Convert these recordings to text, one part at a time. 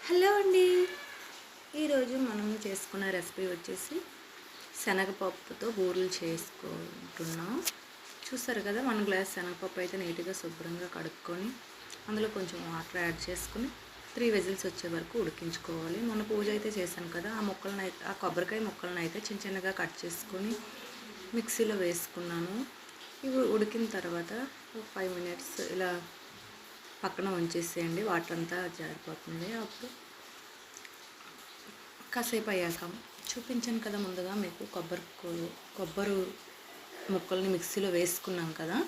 Hello అండి. ఈరోజు మనం చేసుకున్న రెసిపీ వచ్చేసి శనగపప్పుతో బూరెలు చేసుకుంటున్నాం. చూసారు కదా, 1 గ్లాస్ శనగపప్పు అయితే నీట్గా శుభ్రంగా కడుక్కొని అందులో కొంచెం వాటర్ యాడ్ చేసుకుని 3 విజిల్స్ వచ్చే వరకు ఉడికించుకోవాలి. మొన్న పూజ అయితే చేశాను కదా, ఆ కొబ్బరికాయ ముక్కలను అయితే చిన్న చిన్నగా కట్ చేసుకొని మిక్సీలో వేసుకున్నాను. ఇవి ఉడికిన తర్వాత 5 మినిట్స్ ఇలా పక్కన ఉంచేసేయండి, వాటర్ అంతా జారిపోతుంది. అప్పుడు కాసేపు అయ్యాక చూపించాను కదా ముందుగా మీకు కొబ్బరి ముక్కల్ని మిక్సీలో వేసుకున్నాం కదా,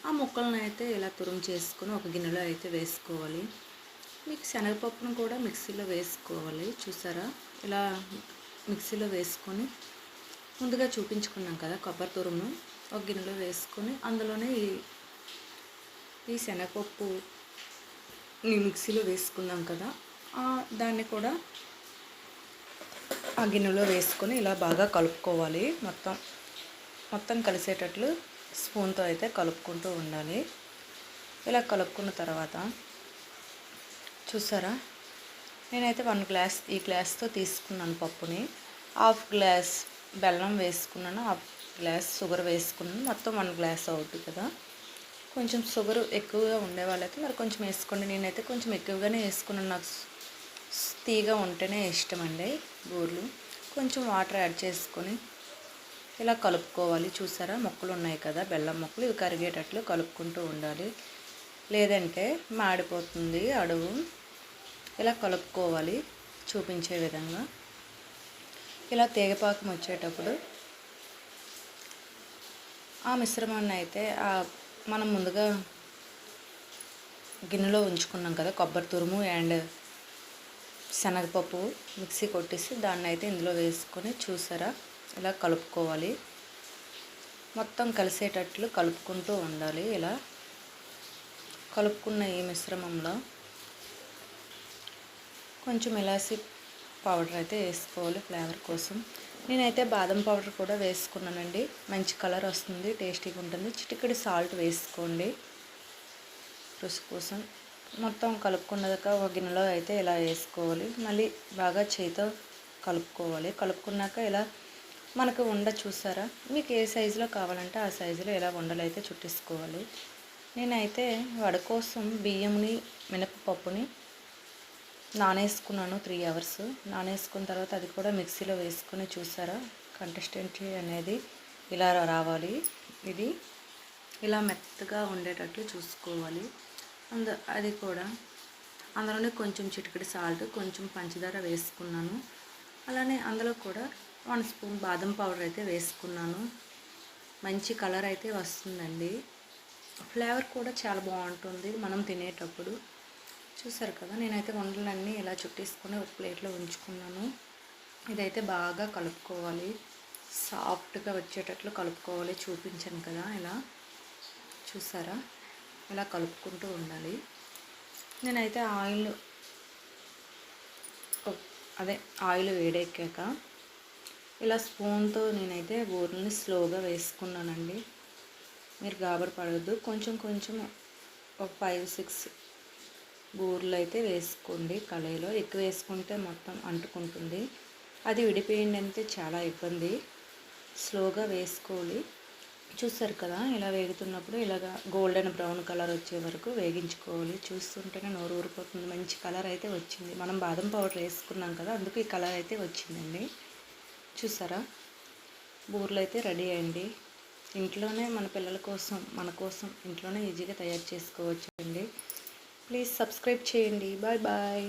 ఆ ముక్కలను అయితే ఇలా తురుము చేసుకొని ఒక గిన్నెలో అయితే వేసుకోవాలి. మీకు శనగపప్పును కూడా మిక్సీలో వేసుకోవాలి. చూసారా, ఇలా మిక్సీలో వేసుకొని ముందుగా చూపించుకున్నాం కదా కొబ్బరి తురుమును ఒక గిన్నెలో వేసుకొని అందులోనే ఈ శనగపప్పు మిక్సీలో వేసుకున్నాం కదా, దాన్ని కూడా ఆ గిన్నెలో వేసుకొని ఇలా బాగా కలుపుకోవాలి. మొత్తం కలిసేటట్లు స్పూన్తో అయితే కలుపుకుంటూ ఉండాలి. ఇలా కలుపుకున్న తర్వాత చూసారా, నేనైతే 1 గ్లాస్ ఈ గ్లాస్తో తీసుకున్నాను పప్పుని. 1/2 గ్లాస్ బెల్లం వేసుకున్నాను, 1/2 గ్లాస్ షుగర్ వేసుకున్నాను. మొత్తం 1 గ్లాస్ అవుతుంది కదా. కొంచెం షుగర్ ఎక్కువగా ఉండే వాళ్ళైతే మరి కొంచెం వేసుకోండి. నేనైతే కొంచెం ఎక్కువగానే వేసుకున్నాను, నాకు తీగా ఉంటేనే ఇష్టం అండి బూరెలు. కొంచెం వాటర్ యాడ్ చేసుకొని ఇలా కలుపుకోవాలి. చూసారా, మొక్కలు ఉన్నాయి కదా, బెల్లం మొక్కలు, ఇవి కరిగేటట్లు కలుపుకుంటూ ఉండాలి, లేదంటే మాడిపోతుంది అడుగు. ఇలా కలుపుకోవాలి చూపించే విధంగా. ఇలా తీగపాకం వచ్చేటప్పుడు ఆ మిశ్రమాన్ని అయితే మనం ముందుగా గిన్నెలో ఉంచుకున్నాం కదా కొబ్బరి తురుము అండ్ శనగపప్పు మిక్సీ కొట్టేసి దాన్ని అయితే ఇందులో వేసుకొని చూసారా ఇలా కలుపుకోవాలి. మొత్తం కలిసేటట్లు కలుపుకుంటూ ఉండాలి. ఇలా కలుపుకున్న ఈ మిశ్రమంలో కొంచెం ఇలాచి పౌడర్ అయితే వేసుకోవాలి ఫ్లేవర్ కోసం. నేనైతే బాదం పౌడర్ కూడా వేసుకున్నానండి, మంచి కలర్ వస్తుంది, టేస్టీగా ఉంటుంది. చిటికెడు సాల్ట్ వేసుకోండి రుచి కోసం. మొత్తం కలుపుకున్నాక ఒక గిన్నెలో అయితే ఇలా వేసుకోవాలి. మళ్ళీ బాగా చేతితో కలుపుకోవాలి. కలుపుకున్నాక ఇలా మనకు ఉండ చూసారా, మీకు ఏ సైజులో కావాలంటే ఆ సైజులో ఇలా ఉండలు అయితే చుట్టేసుకోవాలి. నేనైతే వడ కోసం బియ్యంని మినపప్పుని నానేసుకున్నాను 3 అవర్స్. నానేసుకున్న తర్వాత అది కూడా మిక్సీలో వేసుకొని చూసారా, కన్సిస్టెన్సీ అనేది ఇలా రావాలి. ఇది ఇలా మెత్తగా ఉండేటట్లు చూసుకోవాలి. అది కూడా అందులోనే కొంచెం చిటికెడు సాల్ట్, కొంచెం పంచదార వేసుకున్నాను. అలానే అందులో కూడా 1 స్పూన్ బాదం పౌడర్ అయితే వేసుకున్నాను. మంచి కలర్ అయితే వస్తుందండి, ఫ్లేవర్ కూడా చాలా బాగుంటుంది మనం తినేటప్పుడు. చూసారు కదా, నేనైతే వంటలన్నీ ఇలా చుట్టేసుకొని ఒక ప్లేట్లో ఉంచుకున్నాను. ఇదైతే బాగా కలుపుకోవాలి, సాఫ్ట్గా వచ్చేటట్లు కలుపుకోవాలి. చూపించాను కదా, ఇలా చూసారా, ఇలా కలుపుకుంటూ ఉండాలి. నేనైతే ఆయిల్ వేడెక్కాక ఇలా స్పూన్తో నేనైతే బూరెల్ని స్లోగా వేసుకున్నానండి. మీరు గాబరు పడవద్దు, కొంచెం ఒక 5-6 బూరెలు అయితే వేసుకోండి కళాయిలో. ఎక్కువ వేసుకుంటే మొత్తం అంటుకుంటుంది, అది విడిపోయింది అంటే చాలా ఇబ్బంది. స్లోగా వేసుకోవాలి. చూసారు కదా, ఇలా వేగుతున్నప్పుడు ఇలాగా గోల్డెన్ బ్రౌన్ కలర్ వచ్చే వరకు వేగించుకోవాలి. చూస్తుంటేనే నోరు ఊరిపోతుంది, మంచి కలర్ అయితే వచ్చింది. మనం బాదం పౌడర్ వేసుకున్నాం కదా, అందుకు ఈ కలర్ అయితే వచ్చిందండి. చూసారా, బూరెలు అయితే రెడీ అయ్యింది. ఇంట్లోనే మన పిల్లల కోసం మన కోసం ఇంట్లోనే ఈజీగా తయారు చేసుకోవచ్చు అండి. ప్లీజ్ సబ్స్క్రైబ్ చేయండి. Bye bye.